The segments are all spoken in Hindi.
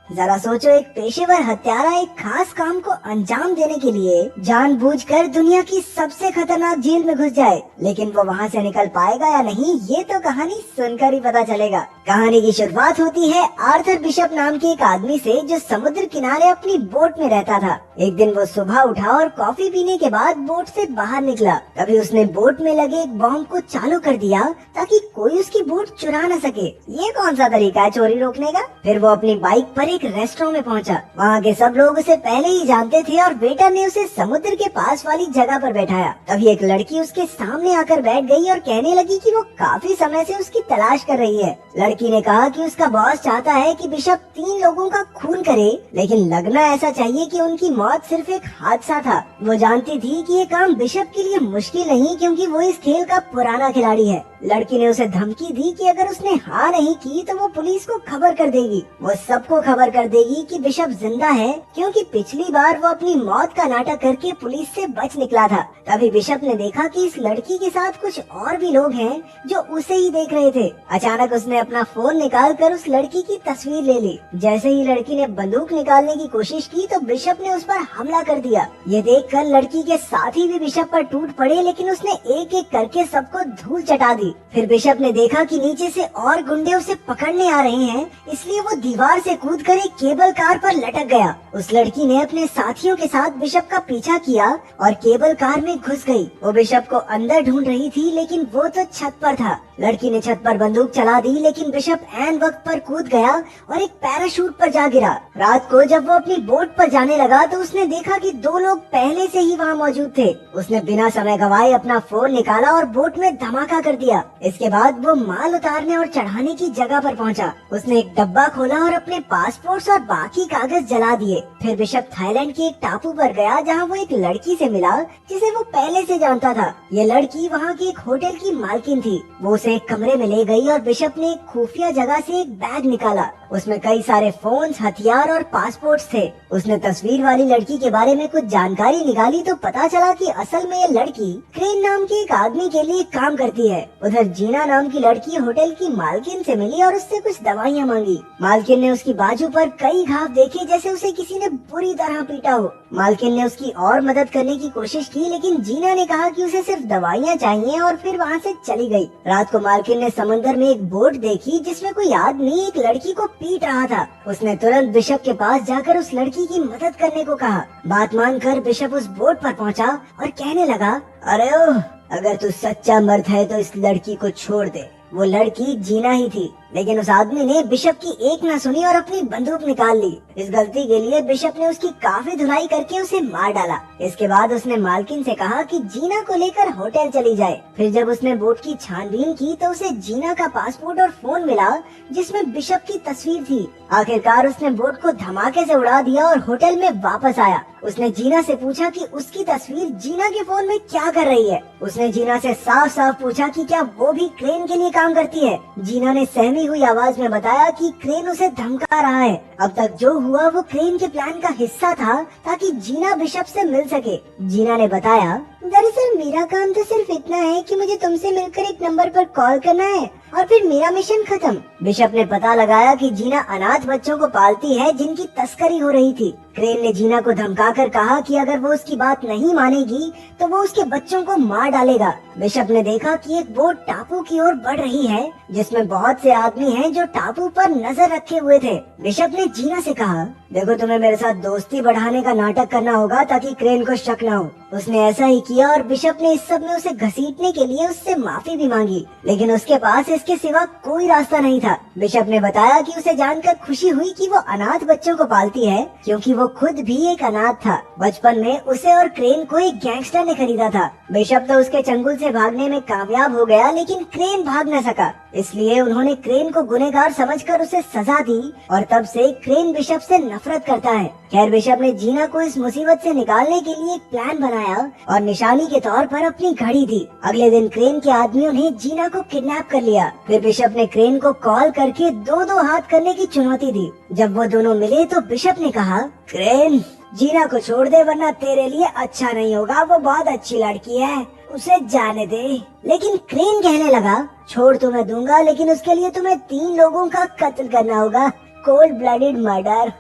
जरा सोचो, एक पेशेवर हत्यारा एक खास काम को अंजाम देने के लिए जानबूझकर दुनिया की सबसे खतरनाक जेल में घुस जाए, लेकिन वो वहाँ से निकल पाएगा या नहीं, ये तो कहानी सुनकर ही पता चलेगा। कहानी की शुरुआत होती है आर्थर बिशप नाम के एक आदमी से, जो समुद्र किनारे अपनी बोट में रहता था। एक दिन वो सुबह उठा और कॉफी पीने के बाद बोट से बाहर निकला। तभी उसने बोट में लगे एक बॉम्ब को चालू कर दिया ताकि कोई उसकी बोट चुरा न सके। ये कौन सा तरीका है चोरी रोकने का? फिर वो अपनी बाइक पर एक रेस्टोरेंट में पहुंचा। वहाँ के सब लोग उसे पहले ही जानते थे और वेटर ने उसे समुद्र के पास वाली जगह पर बैठाया। तभी एक लड़की उसके सामने आकर बैठ गई और कहने लगी कि वो काफी समय से उसकी तलाश कर रही है। लड़की ने कहा कि उसका बॉस चाहता है कि बिशप 3 लोगों का खून करे, लेकिन लगना ऐसा चाहिए कि उनकी मौत सिर्फ एक हादसा था। वो जानती थी कि ये काम बिशप के लिए मुश्किल नहीं, क्योंकि वो इस खेल का पुराना खिलाड़ी है। लड़की ने उसे धमकी दी कि अगर उसने हाँ नहीं की तो वो पुलिस को खबर कर देगी। वो सबको खबर कर देगी कि बिशप जिंदा है, क्योंकि पिछली बार वो अपनी मौत का नाटक करके पुलिस से बच निकला था। तभी बिशप ने देखा कि इस लड़की के साथ कुछ और भी लोग हैं जो उसे ही देख रहे थे। अचानक उसने अपना फोन निकालकर उस लड़की की तस्वीर ले ली। जैसे ही लड़की ने बंदूक निकालने की कोशिश की तो बिशप ने उस पर हमला कर दिया। ये देखकर लड़की के साथी भी बिशप पर टूट पड़े, लेकिन उसने एक एक करके सबको धूल चटा दी। फिर बिशप ने देखा कि नीचे से और गुंडे उसे पकड़ने आ रहे हैं, इसलिए वो दीवार से कूदकर एक केबल कार पर लटक गया। उस लड़की ने अपने साथियों के साथ बिशप का पीछा किया और केबल कार में घुस गई। वो बिशप को अंदर ढूंढ रही थी, लेकिन वो तो छत पर था। लड़की ने छत पर बंदूक चला दी, लेकिन बिशप ऐन वक्त पर कूद गया और एक पैराशूट पर जा गिरा। रात को जब वो अपनी बोट पर जाने लगा तो उसने देखा कि 2 लोग पहले से ही वहाँ मौजूद थे। उसने बिना समय गवाए अपना फोन निकाला और बोट में धमाका कर दिया। इसके बाद वो माल उतारने और चढ़ाने की जगह पर पहुंचा। उसने एक डब्बा खोला और अपने पासपोर्ट और बाकी कागज जला दिए। फिर बिशप थाईलैंड के एक टापू पर गया, जहाँ वो एक लड़की से मिला जिसे वो पहले से जानता था। ये लड़की वहाँ की एक होटल की मालकिन थी। वो उसे एक कमरे में ले गई और बिशप ने एक खुफिया जगह से एक बैग निकाला। उसमें कई सारे फोन्स, हथियार और पासपोर्ट थे। उसने तस्वीर वाली लड़की के बारे में कुछ जानकारी निकाली तो पता चला कि असल में ये लड़की क्रेन नाम के एक आदमी के लिए काम करती है। उधर जीना नाम की लड़की होटल की मालकिन से मिली और उससे कुछ दवाइयाँ मांगी। मालकिन ने उसकी बाजू पर कई घाव देखे, जैसे उसे किसी ने बुरी तरह पीटा हो। मालकिन ने उसकी और मदद करने की कोशिश की, लेकिन जीना ने कहा कि उसे सिर्फ दवाइयाँ चाहिए और फिर वहाँ से चली गई। रात को मालकिन ने समंदर में एक बोट देखी जिसमें कोई आदमी एक लड़की को पीट रहा था। उसने तुरंत बिशप के पास जाकर उस लड़की की मदद करने को कहा। बात मानकर बिशप उस बोट पर पहुंचा और कहने लगा, अरे ओह, अगर तू सच्चा मर्द है तो इस लड़की को छोड़ दे। वो लड़की जीना ही थी, लेकिन उस आदमी ने बिशप की एक न सुनी और अपनी बंदूक निकाल ली। इस गलती के लिए बिशप ने उसकी काफी धुलाई करके उसे मार डाला। इसके बाद उसने मालकिन से कहा कि जीना को लेकर होटल चली जाए। फिर जब उसने बोट की छानबीन की तो उसे जीना का पासपोर्ट और फोन मिला जिसमें बिशप की तस्वीर थी। आखिरकार उसने बोट को धमाके से उड़ा दिया और होटल में वापस आया। उसने जीना से पूछा कि उसकी तस्वीर जीना के फोन में क्या कर रही है। उसने जीना से साफ साफ पूछा कि क्या वो भी क्रेन के लिए काम करती है। जीना ने सहमी हुई आवाज में बताया कि क्रेन उसे धमका रहा है। अब तक जो हुआ वो क्रेन के प्लान का हिस्सा था, ताकि जीना बिशप से मिल सके। जीना ने बताया, दरअसल मेरा काम तो सिर्फ इतना है कि मुझे तुमसे मिलकर एक नंबर पर कॉल करना है और फिर मेरा मिशन खत्म। बिशप ने पता लगाया कि जीना अनाथ बच्चों को पालती है जिनकी तस्करी हो रही थी। क्रेन ने जीना को धमकाकर कहा कि अगर वो उसकी बात नहीं मानेगी तो वो उसके बच्चों को मार डालेगा। बिशप ने देखा कि एक बोट टापू की ओर बढ़ रही है जिसमें बहुत से आदमी हैं जो टापू पर नजर रखे हुए थे। बिशप ने जीना से कहा, देखो तुम्हें मेरे साथ दोस्ती बढ़ाने का नाटक करना होगा ताकि क्रेन को शक न हो। उसने ऐसा ही किया और बिशप ने इस सब में उसे घसीटने के लिए उससे माफी भी मांगी, लेकिन उसके पास इसके सिवा कोई रास्ता नहीं था। बिशप ने बताया कि उसे जानकर खुशी हुई कि वो अनाथ बच्चों को पालती है, क्योंकि वो खुद भी एक अनाथ था। बचपन में उसे और क्रेन को एक गैंगस्टर ने खरीदा था। बिशप तो उसके चंगुल से भागने में कामयाब हो गया, लेकिन क्रेन भाग न सका। इसलिए उन्होंने क्रेन को गुनहगार समझकर उसे सजा दी और तब से क्रेन बिशप से नफरत करता है। खैर, बिशप ने जीना को इस मुसीबत से निकालने के लिए एक प्लान बनाया और निशानी के तौर पर अपनी घड़ी दी। अगले दिन क्रेन के आदमियों ने जीना को किडनैप कर लिया। फिर बिशप ने क्रेन को कॉल करके 2-2 हाथ करने की चुनौती दी। जब वो दोनों मिले तो बिशप ने कहा, क्रेन, जीना को छोड़ दे वरना तेरे लिए अच्छा नहीं होगा। वो बहुत अच्छी लड़की है, उसे जाने दे। लेकिन क्रेन कहने लगा, छोड़ तो मैं दूंगा, लेकिन उसके लिए तुम्हें 3 लोगों का कत्ल करना होगा। Cold blooded murder.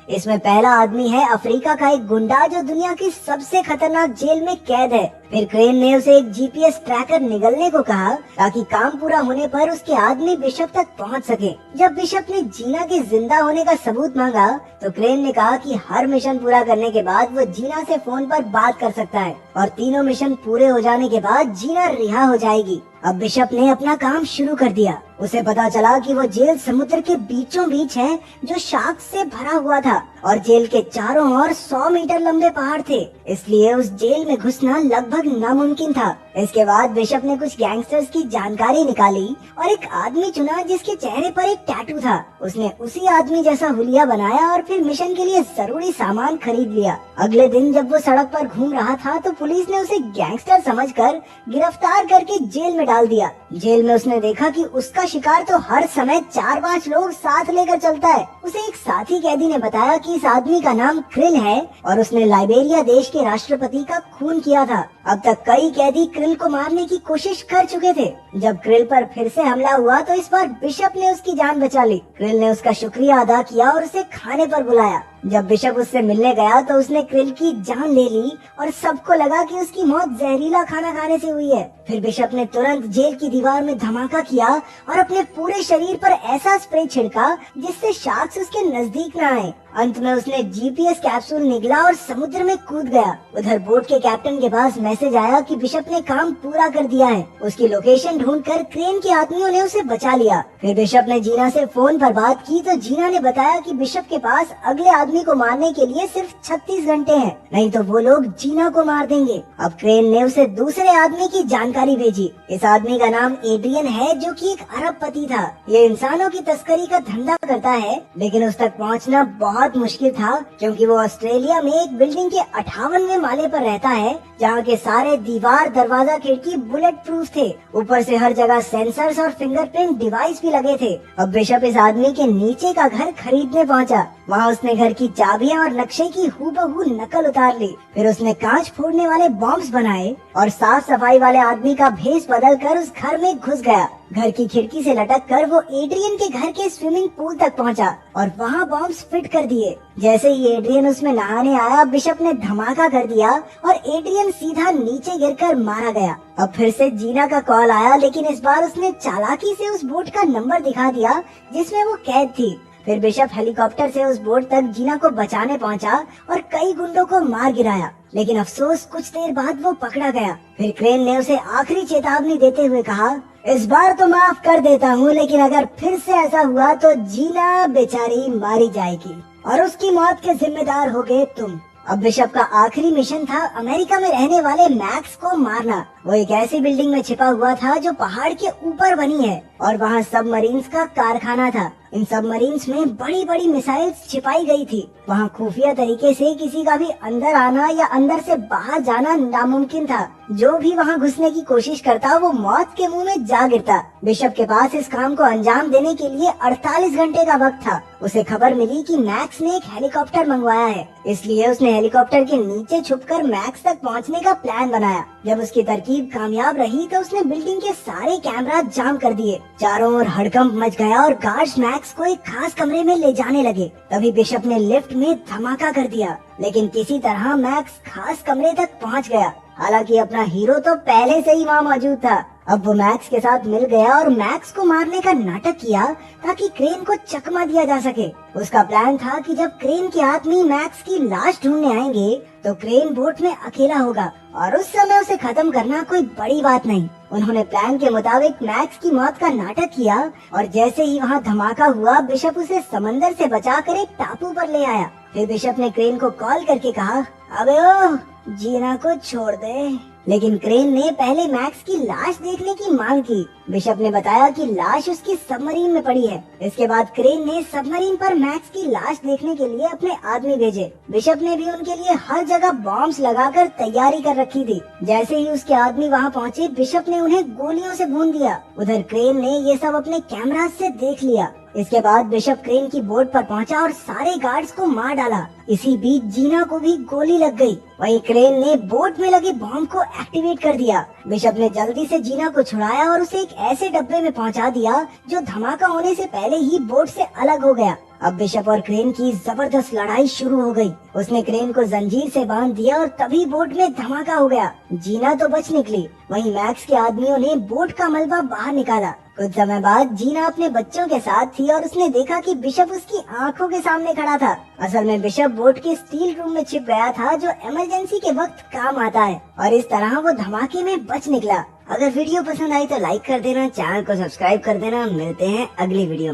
इसमें पहला आदमी है अफ्रीका का एक गुंडा जो दुनिया की सबसे खतरनाक जेल में कैद है। फिर क्रेन ने उसे एक जीपीएस ट्रैकर निगलने को कहा ताकि काम पूरा होने पर उसके आदमी बिशप तक पहुंच सके। जब बिशप ने जीना के जिंदा होने का सबूत मांगा तो क्रेन ने कहा कि हर मिशन पूरा करने के बाद वो जीना से फोन पर बात कर सकता है और तीनों मिशन पूरे हो जाने के बाद जीना रिहा हो जाएगी। अब बिशप ने अपना काम शुरू कर दिया। उसे पता चला कि वो जेल समुद्र के बीचों बीच है जो शार्क से भरा हुआ था और जेल के चारों ओर 100 मीटर लंबे पहाड़ थे, इसलिए उस जेल में घुसना लगभग नामुमकिन था। इसके बाद बिशप ने कुछ गैंगस्टर्स की जानकारी निकाली और एक आदमी चुना जिसके चेहरे पर एक टैटू था। उसने उसी आदमी जैसा हुलिया बनाया और फिर मिशन के लिए जरूरी सामान खरीद लिया। अगले दिन जब वो सड़क पर घूम रहा था तो पुलिस ने उसे गैंगस्टर समझकर गिरफ्तार करके जेल में डाल दिया। जेल में उसने देखा कि उसका शिकार तो हर समय 4-5 लोग साथ लेकर चलता है। उसे एक साथी कैदी ने बताया कि इस आदमी का नाम क्रिल है और उसने लाइबेरिया देश के राष्ट्रपति का खून किया था। अब तक कई कैदी क्रिल को मारने की कोशिश कर चुके थे। जब क्रिल पर फिर से हमला हुआ तो इस बार बिशप ने उसकी जान बचा ली। क्रिल ने उसका शुक्रिया अदा किया और उसे खाने पर बुलाया। जब बिशप उससे मिलने गया तो उसने क्रिल की जान ले ली और सबको लगा कि उसकी मौत जहरीला खाना खाने से हुई है। फिर बिशप ने तुरंत जेल की दीवार में धमाका किया और अपने पूरे शरीर पर ऐसा स्प्रे छिड़का जिससे शार्क्स उसके नजदीक न आए। अंत में उसने जीपीएस कैप्सूल निगला और समुद्र में कूद गया। उधर बोट के कैप्टन के पास मैसेज आया कि बिशप ने काम पूरा कर दिया है। उसकी लोकेशन ढूंढकर क्रेन के आदमियों ने उसे बचा लिया। फिर बिशप ने जीना से फोन पर बात की तो जीना ने बताया कि बिशप के पास अगले आदमी को मारने के लिए सिर्फ 36 घंटे हैं, नहीं तो वो लोग जीना को मार देंगे। अब क्रेन ने उसे दूसरे आदमी की जानकारी भेजी। इस आदमी का नाम एड्रियन है जो कि एक अरबपति था। ये इंसानों की तस्करी का धंधा करता है, लेकिन उस तक पहुंचना बहुत मुश्किल था क्योंकि वो ऑस्ट्रेलिया में एक बिल्डिंग के 58वें माले पर रहता है जहाँ के सारे दीवार, दरवाजा, खिड़की बुलेट प्रूफ थे। ऊपर से हर जगह सेंसर्स और फिंगरप्रिंट डिवाइस भी लगे थे। अब बिशप इस आदमी के नीचे का घर खरीदने पहुंचा। वहाँ उसने घर की चाबियां और नक्शे की हूबहू नकल उतार ली। फिर उसने कांच फोड़ने वाले बॉम्ब्स बनाए और साफ सफाई वाले आदमी का भेष बदल कर उस घर में घुस गया। घर की खिड़की से लटक कर वो एड्रियन के घर के स्विमिंग पूल तक पहुंचा और वहाँ बॉम्ब्स फिट कर दिए। जैसे ही एड्रियन उसमें नहाने आया, बिशप ने धमाका कर दिया और एड्रियन सीधा नीचे गिरकर मारा गया। अब फिर से जीना का कॉल आया, लेकिन इस बार उसने चालाकी से उस बोट का नंबर दिखा दिया जिसमें वो कैद थी। फिर बिशप हेलीकॉप्टर से उस बोट तक जीना को बचाने पहुंचा और कई गुंडों को मार गिराया, लेकिन अफसोस कुछ देर बाद वो पकड़ा गया। फिर क्रेन ने उसे आखिरी चेतावनी देते हुए कहा, इस बार तो माफ कर देता हूँ, लेकिन अगर फिर से ऐसा हुआ तो जीना बेचारी मारी जाएगी और उसकी मौत के जिम्मेदार होगे तुम। अब बिशप का आखिरी मिशन था अमेरिका में रहने वाले मैक्स को मारना। वो एक ऐसी बिल्डिंग में छिपा हुआ था जो पहाड़ के ऊपर बनी है और वहाँ सबमरीन्स का कारखाना था। इन सबमरीन्स में बड़ी बड़ी मिसाइल्स छिपाई गई थी। वहाँ खुफिया तरीके से किसी का भी अंदर आना या अंदर से बाहर जाना नामुमकिन था। जो भी वहाँ घुसने की कोशिश करता वो मौत के मुंह में जा गिरता। बिशप के पास इस काम को अंजाम देने के लिए 48 घंटे का वक्त था। उसे खबर मिली कि मैक्स ने एक हेलीकॉप्टर मंगवाया है, इसलिए उसने हेलीकॉप्टर के नीचे छुपकर मैक्स तक पहुँचने का प्लान बनाया। जब उसकी तरकीब कामयाब रही तो उसने बिल्डिंग के सारे कैमरा जाम कर दिए। चारों ओर हड़कंप मच गया और गार्ड्स मैक्स को एक खास कमरे में ले जाने लगे। तभी बिशप ने लिफ्ट में धमाका कर दिया, लेकिन किसी तरह मैक्स खास कमरे तक पहुंच गया। हालांकि अपना हीरो तो पहले से ही वहाँ मौजूद था। अब वो मैक्स के साथ मिल गया और मैक्स को मारने का नाटक किया ताकि क्रेन को चकमा दिया जा सके। उसका प्लान था कि जब क्रेन के आदमी मैक्स की लाश ढूंढने आएंगे तो क्रेन बोट में अकेला होगा और उस समय उसे खत्म करना कोई बड़ी बात नहीं। उन्होंने प्लान के मुताबिक मैक्स की मौत का नाटक किया और जैसे ही वहाँ धमाका हुआ, बिशप उसे समंदर से बचाकर एक टापू पर ले आया। फिर बिशप ने क्रेन को कॉल करके कहा, अबे ओ जीना को छोड़ दे। लेकिन क्रेन ने पहले मैक्स की लाश देखने की मांग की। बिशप ने बताया कि लाश उसकी सबमरीन में पड़ी है। इसके बाद क्रेन ने सबमरीन पर मैक्स की लाश देखने के लिए अपने आदमी भेजे। बिशप ने भी उनके लिए हर जगह बॉम्ब्स लगाकर तैयारी कर रखी थी। जैसे ही उसके आदमी वहां पहुंचे, बिशप ने उन्हें गोलियों से भून दिया। उधर क्रेन ने ये सब अपने कैमरा से देख लिया। इसके बाद बिशप क्रेन की बोट पर पहुंचा और सारे गार्ड्स को मार डाला। इसी बीच जीना को भी गोली लग गई। वहीं क्रेन ने बोट में लगे बॉम्ब को एक्टिवेट कर दिया। बिशप ने जल्दी से जीना को छुड़ाया और उसे एक ऐसे डब्बे में पहुंचा दिया जो धमाका होने से पहले ही बोट से अलग हो गया। अब बिशप और क्रेन की जबरदस्त लड़ाई शुरू हो गई। उसने क्रेन को जंजीर से बांध दिया और तभी बोट में धमाका हो गया। जीना तो बच निकली, वहीं मैक्स के आदमियों ने बोट का मलबा बाहर निकाला। कुछ समय बाद जीना अपने बच्चों के साथ थी और उसने देखा कि बिशप उसकी आंखों के सामने खड़ा था। असल में बिशप बोट के स्टील रूम में छिप गया था, जो इमरजेंसी के वक्त काम आता है, और इस तरह वो धमाके में बच निकला। अगर वीडियो पसंद आई तो लाइक कर देना, चैनल को सब्सक्राइब कर देना। मिलते हैं अगली वीडियो में।